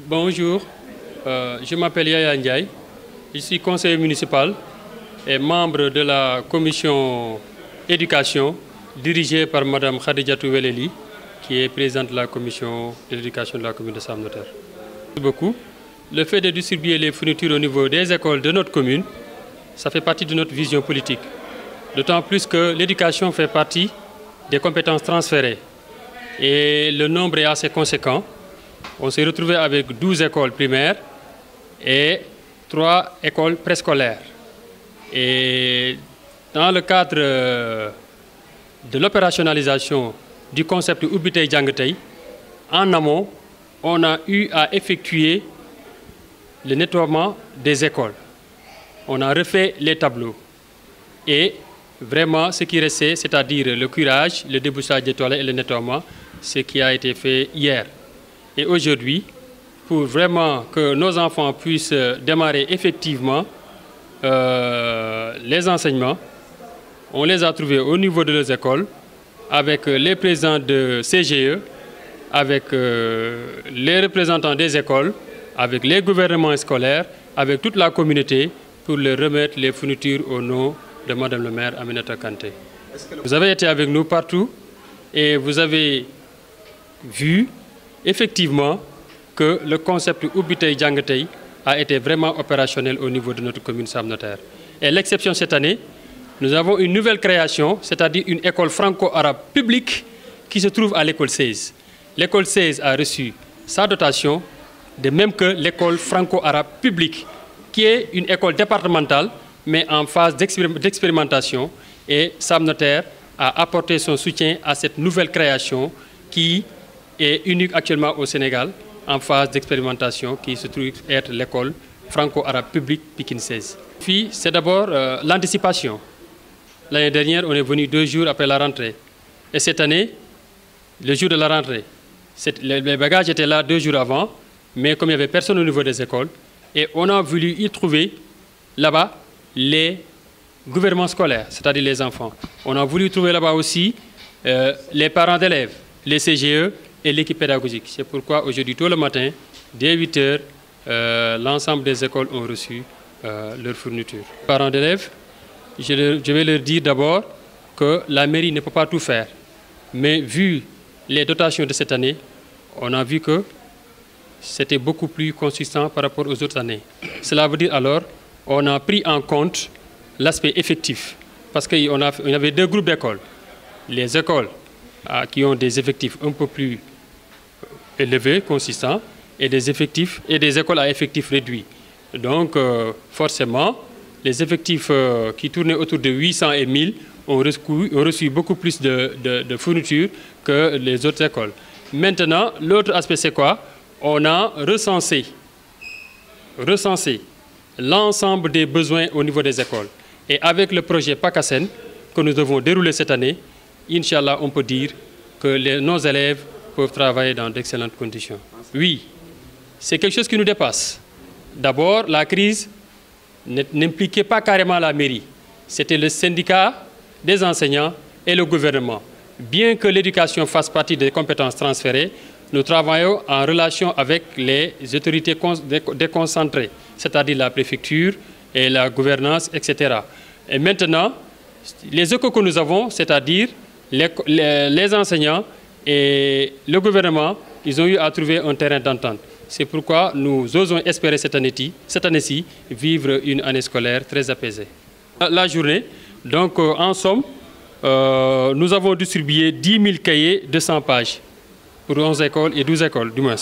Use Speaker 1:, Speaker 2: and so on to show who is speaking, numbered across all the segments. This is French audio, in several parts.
Speaker 1: Bonjour, je m'appelle Yaya Ndiaye, je suis conseiller municipal et membre de la commission éducation dirigée par Mme Khadijatou Weleli, qui est présidente de la commission de l'éducation de la commune de Sam Notaire. Merci beaucoup. Le fait de distribuer les fournitures au niveau des écoles de notre commune, ça fait partie de notre vision politique. D'autant plus que l'éducation fait partie des compétences transférées et le nombre est assez conséquent. On s'est retrouvé avec 12 écoles primaires et 3 écoles préscolaires. Et dans le cadre de l'opérationnalisation du concept Ubbi Tay Jàng Tay, en amont, on a eu à effectuer le nettoiement des écoles. On a refait les tableaux. Et vraiment, ce qui restait, c'est-à-dire le curage, le débouchage des toilettes et le nettoiement, ce qui a été fait hier. Et aujourd'hui, pour vraiment que nos enfants puissent démarrer effectivement les enseignements, on les a trouvés au niveau de leurs écoles, avec les présidents de CGE, avec les représentants des écoles, avec les gouvernements scolaires, avec toute la communauté, pour leur remettre les fournitures au nom de Madame le maire Aminata Kanté. Vous avez été avec nous partout et vous avez vu effectivement que le concept Ubbi Tay Jàng Tay a été vraiment opérationnel au niveau de notre commune Sam Notaire. Et l'exception cette année, nous avons une nouvelle création, c'est-à-dire une école franco-arabe publique qui se trouve à l'école 16. L'école 16 a reçu sa dotation, de même que l'école franco-arabe publique, qui est une école départementale, mais en phase d'expérimentation. Et Sam Notaire a apporté son soutien à cette nouvelle création qui est unique actuellement au Sénégal, en phase d'expérimentation, qui se trouve être l'école franco-arabe publique Pikine 16. Puis, c'est d'abord l'anticipation. L'année dernière, on est venu 2 jours après la rentrée. Et cette année, le jour de la rentrée, les bagages étaient là 2 jours avant, mais comme il n'y avait personne au niveau des écoles, et on a voulu y trouver là-bas les gouvernements scolaires, c'est-à-dire les enfants. On a voulu trouver là-bas aussi les parents d'élèves, les CGE et l'équipe pédagogique. C'est pourquoi aujourd'hui, tôt le matin, dès 8 h, l'ensemble des écoles ont reçu leurs fournitures. Les parents d'élèves, je vais leur dire d'abord que la mairie ne peut pas tout faire. Mais vu les dotations de cette année, on a vu que c'était beaucoup plus consistant par rapport aux autres années. Cela veut dire alors on a pris en compte l'aspect effectif. Parce qu'il y avait 2 groupes d'écoles. Les écoles qui ont des effectifs un peu plus élevés, consistants, et des écoles à effectifs réduits. Donc forcément, les effectifs qui tournaient autour de 800 et 1000 ont reçu beaucoup plus de fournitures que les autres écoles. Maintenant, l'autre aspect, c'est quoi? On a recensé l'ensemble des besoins au niveau des écoles. Et avec le projet PACASEN que nous devons dérouler cette année, Inch'Allah, on peut dire que nos élèves peuvent travailler dans d'excellentes conditions. Oui, c'est quelque chose qui nous dépasse. D'abord, la crise n'impliquait pas carrément la mairie. C'était le syndicat des enseignants et le gouvernement. Bien que l'éducation fasse partie des compétences transférées, nous travaillons en relation avec les autorités déconcentrées, c'est-à-dire la préfecture et la gouvernance, etc. Et maintenant, les échos que nous avons, c'est-à-dire les enseignants et le gouvernement, ils ont eu à trouver un terrain d'entente. C'est pourquoi nous osons espérer cette année-ci vivre une année scolaire très apaisée. La journée, donc en somme, nous avons distribué 10 000 cahiers de 100 pages pour 11 écoles et 12 écoles du moins.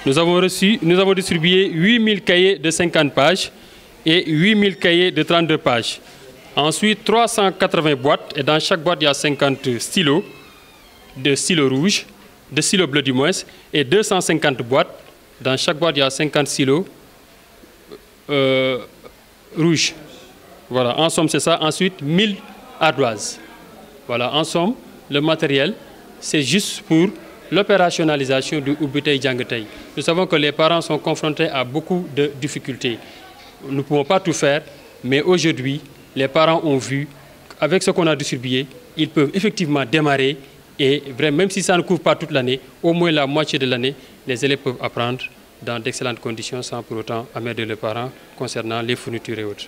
Speaker 1: Nous avons distribué 8 000 cahiers de 50 pages et 8 000 cahiers de 32 pages. Ensuite, 380 boîtes, et dans chaque boîte, il y a 50 stylos, de stylos rouges, de stylos bleus du moins, et 250 boîtes. Dans chaque boîte, il y a 50 stylos rouges. Voilà, en somme, c'est ça. Ensuite, 1000 ardoises. Voilà, en somme, le matériel, c'est juste pour l'opérationnalisation du Ubbi Tay Jàng Tay. Nous savons que les parents sont confrontés à beaucoup de difficultés. Nous ne pouvons pas tout faire, mais aujourd'hui, les parents ont vu, avec ce qu'on a distribué, ils peuvent effectivement démarrer et même si ça ne couvre pas toute l'année, au moins la moitié de l'année, les élèves peuvent apprendre dans d'excellentes conditions sans pour autant emmerder les parents concernant les fournitures et autres.